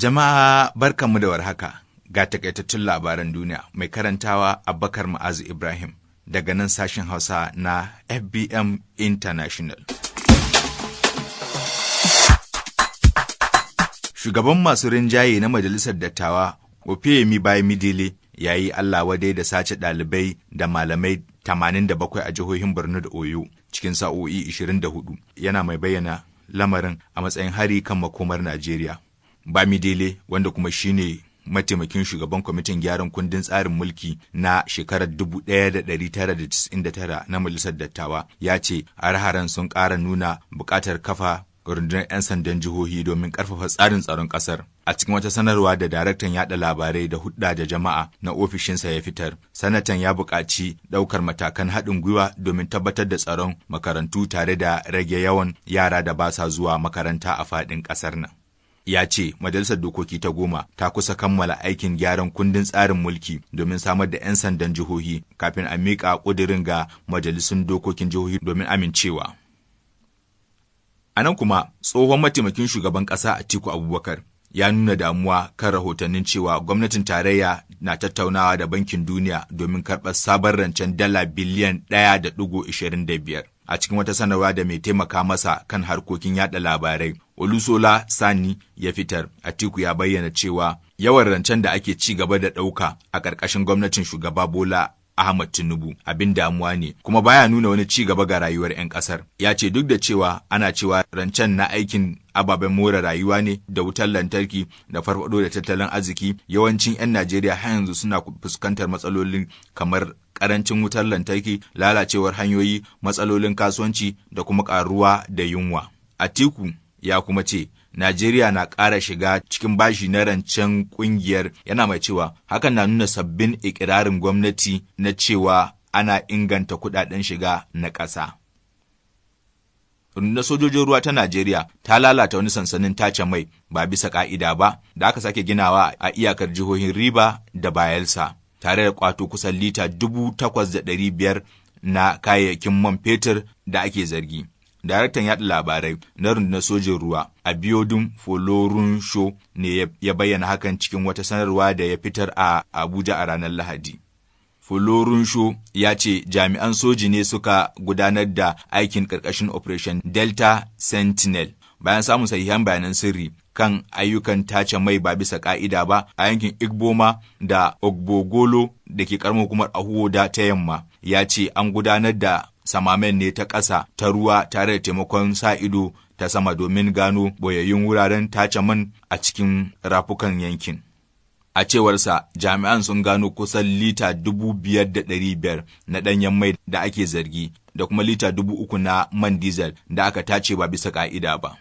Jama'a barkanmu da warhaka, ga takaitattun labaran duniya mai karantawa Abubakar Ma'azu Ibrahim daga nan sashen Hausa na FBM International. Shugaban masu rinjaye na Majalisar Dattawa, Opeyemi Bamidele, ya yi Allah wadai da sace ɗalibai da malamai 87 a jihohin Borno da Oyo cikin sa'o'i 24, yana mai bayyana lamarin a matsayin hari kan makomar Najeriya. Bamidele, wanda kuma shine mataimakin shugaban kwamitin gyaran kundin tsarin mulki na shekarar 1999 na Majalisar Dattawa, ya ce har-haren sun ƙara nuna buƙatar kafa rundunar 'yan sandan jihohi domin ƙarfafa tsarin tsaron ƙasar. A cikin wata sanarwa da daraktan yaɗa labarai da hulɗa da jama'a na ofishinsa ya fitar, sanatan ya buƙaci ɗaukar matakan haɗin gwiwa domin tabbatar da tsaron makarantu tare da rage yawan yara da ba sa zuwa makaranta a faɗin ƙasar nan. Ya ce Majalisar Dokoki ta 10 ta kusa kammala aikin gyaran kundin tsarin mulki domin samar da 'yan sandan jihohi kafin a miƙa ƙudurin ga majalisun dokokin jihohi domin amincewa. A nan kuma, tsohon mataimakin shugaban ƙasa Atiku Abubakar ya nuna damuwa kan rahotannin cewa gwamnatin tarayya na tattaunawa da Bankin Duniya domin karɓar sabon rancen dala biliyan 1.25. A cikin wata sanarwa da mai taimaka masa kan harkokin yada labarai, Olusola Sani ya fitar, Atiku ya bayyana cewa yawan rancen da ake ci gaba da ɗauka a ƙarƙashin gwamnatin shugaba Bola Ahmad Tinubu abin damuwa ne, kuma baya nuna wani ci gaba ga rayuwar 'yan ƙasar. Ya ce duk da cewa ana cewa rancen na aikin ababen more rayuwa ne da wutar lantarki da farfado da tattalin arziki, yawancin 'yan Najeriya har yanzu suna fuskantar matsalolin kamar ƙarancin wutar lantarki, lalacewar hanyoyi, matsalolin kasuwanci da kuma ƙaruwa da yunwa. Atiku ya kuma ce Najeriya na ƙara shiga cikin bashi na rancen ƙungiyar, yana mai cewa hakan na nuna sabbin ikirarin gwamnati na cewa ana inganta kuɗaɗen shiga na ƙasa. Rundunar sojojin ruwa ta Najeriya ta lalata wani sansanin tace mai ba bisa ƙa'ida ba da aka sake ginawa a iyakar jihohin Riba da Bayelsa, tare da ƙwato kusan lita 8,500 na kayayyakin man fetur da ake zargi. Daraktan yaɗa labarai na rundunar sojin ruwa Abiodun Folorunsho ne ya bayyana hakan cikin wata sanarwa da ya fitar a Abuja a ranar Lahadi. Folorunsho ya ce jami'an soji ne suka gudanar da aikin ƙarƙashin Operation Delta Sentinel bayan samun sahihan bayanan sirri kan ayyukan tace mai ba bisa ƙa'ida ba a yankin Igboma da Ogbogolo da ke ƙaramar hukumar Ahuwoda ta yamma. Ya ce an gudanar da samamen ne ta ƙasa, ta ruwa tare da taimakon sa ido ta sama domin gano boyayyun wuraren tace man a cikin rafukan yankin. A cewarsa, jami'an sun gano kusan lita 5,500 na ɗanyen mai da ake zargi da kuma lita 3,000 na man diesel da aka tace ba bisa ƙa'ida ba.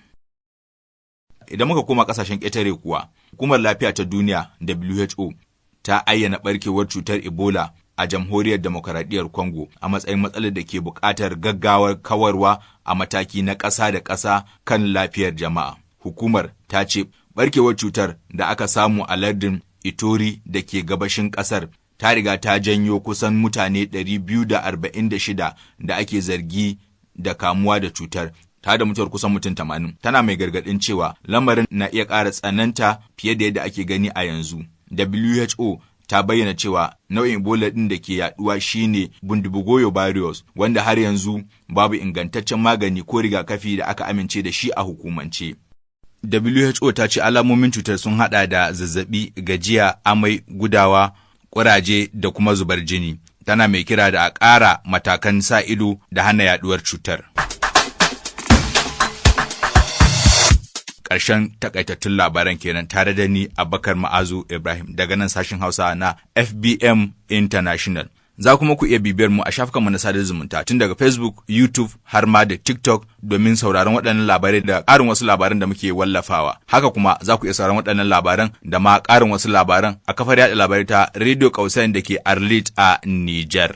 Idan muka koma ƙasashen ƙetare kuwa, Hukumar Lafiya ta Duniya WHO ta ayyana ɓarkewar cutar Ebola a Jamhuriyar Demokaradiyyar Congo a matsayin matsalar da ke buƙatar gaggawar kawarwa a mataki na ƙasa da ƙasa kan lafiyar jama'a. Hukumar ta ce ɓarkewar cutar da aka samu a lardin Ituri da ke gabashin ƙasar ta riga ta janyo kusan mutane 246 da ake zargi da kamuwa da cutar, ta da mutuwar kusan mutum 80. Tana mai gargaɗin cewa lamarin na iya ƙara tsananta fiye da yadda ake gani a yanzu. WHO ta bayyana cewa nau'in Ebola ɗin da ke yaduwa shine Bundibugyo virus, wanda har yanzu babu ingantaccen magani ko rigakafi da aka amince da shi a hukumance. WHO ta ce alamomin cutar sun hada da zazzabi, gajiya, amai, gudawa, ƙuraje da kuma zubar jini. Tana mai kira da a ƙara matakan sa ido da hana yaduwar cutar. Ƙarshen takaitattun labaran kenan tare da ni Abubakar Ma'azu Ibrahim daga nan sashen Hausa na FBM International. Za kuma ku iya bibiyar mu a shafukanmu na sadar zumunta tun daga Facebook, YouTube har ma da TikTok domin sauraron waɗannan labarai da ƙarin wasu labaran da muke wallafawa. Haka kuma za ku iya sauraron waɗannan labaran da ma ƙarin wasu labaran a kafar yaɗa labarai ta Radio Kausayin da ke Arlit a Niger.